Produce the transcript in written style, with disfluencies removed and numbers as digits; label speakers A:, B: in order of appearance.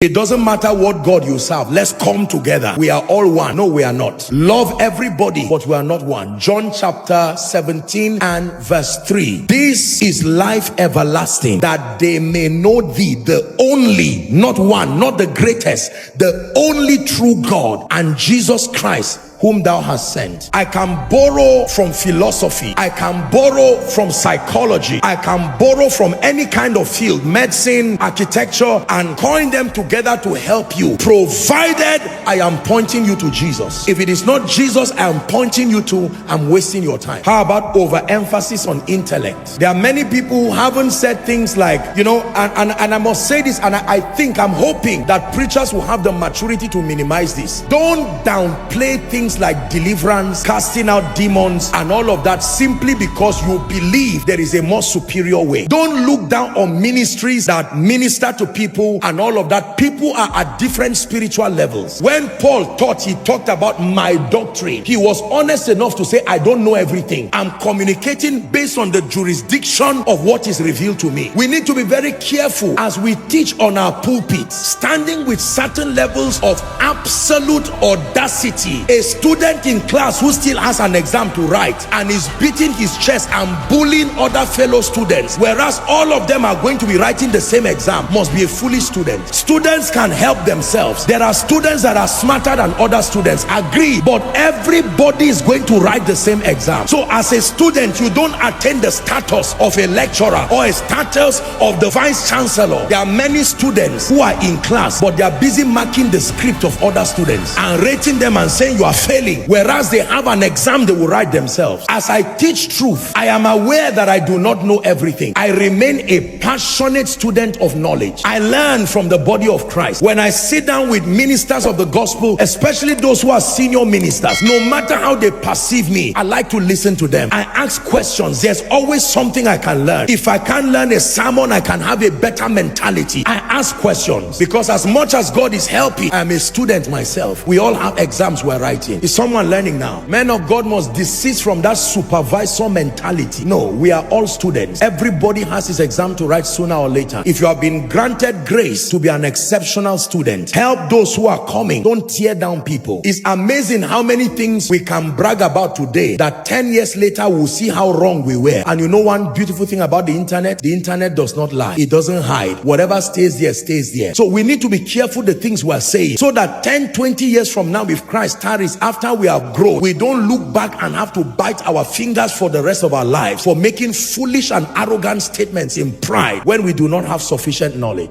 A: It doesn't matter what God you serve. Let's come together. We are all one. No, we are not. Love everybody, but we are not one. John chapter 17 and verse 3. This is life everlasting, that they may know thee, the only, not one, not the greatest, the only true God, and Jesus Christ, whom thou hast sent. I can borrow from philosophy. I can borrow from psychology. I can borrow from any kind of field, medicine, architecture, and coin them together to help you, provided I am pointing you to Jesus. If it is not Jesus I am pointing you to, I'm wasting your time. How about overemphasis on intellect? There are many people who haven't said things like, and I must say this, and I'm hoping that preachers will have the maturity to minimize this. Don't downplay things like deliverance, casting out demons, and all of that simply because you believe there is a more superior way. Don't look down on ministries that minister to people and all of that. People are at different spiritual levels. When Paul taught, he talked about my doctrine. He was honest enough to say, I don't know everything. I'm communicating based on the jurisdiction of what is revealed to me. We need to be very careful as we teach on our pulpits, standing with certain levels of absolute audacity. A student in class who still has an exam to write and is beating his chest and bullying other fellow students, whereas all of them are going to be writing the same exam, must be a foolish student. Students can help themselves. There are students that are smarter than other students, agree, but everybody is going to write the same exam. So as a student, you don't attain the status of a lecturer or a status of the vice chancellor. There are many students who are in class, but they are busy marking the script of other students and rating them and saying you are failing, whereas they have an exam they will write themselves. As I teach truth, I am aware that I do not know everything. I remain a passionate student of knowledge. I learn from the body of Christ. When I sit down with ministers of the gospel, especially those who are senior ministers, no matter how they perceive me, I like to listen to them. I ask questions. There's always something I can learn. If I can't learn a sermon, I can have a better mentality. I ask questions, because as much as God is helping, I am a student myself. We all have exams we're writing. Is someone learning now? Men of God must desist from that supervisor mentality. No, we are all students. Everybody has his exam to write sooner or later. If you have been granted grace to be an exceptional student, help those who are coming. Don't tear down people. It's amazing how many things we can brag about today that 10 years later we'll see how wrong we were. And you know one beautiful thing about the internet does not lie. It doesn't hide. Whatever stays there stays there. So we need to be careful the things we're saying, so that 10-20 years from now, if Christ tarries, after we have grown, we don't look back and have to bite our fingers for the rest of our lives for making foolish and arrogant statements in pride when we do not have sufficient knowledge.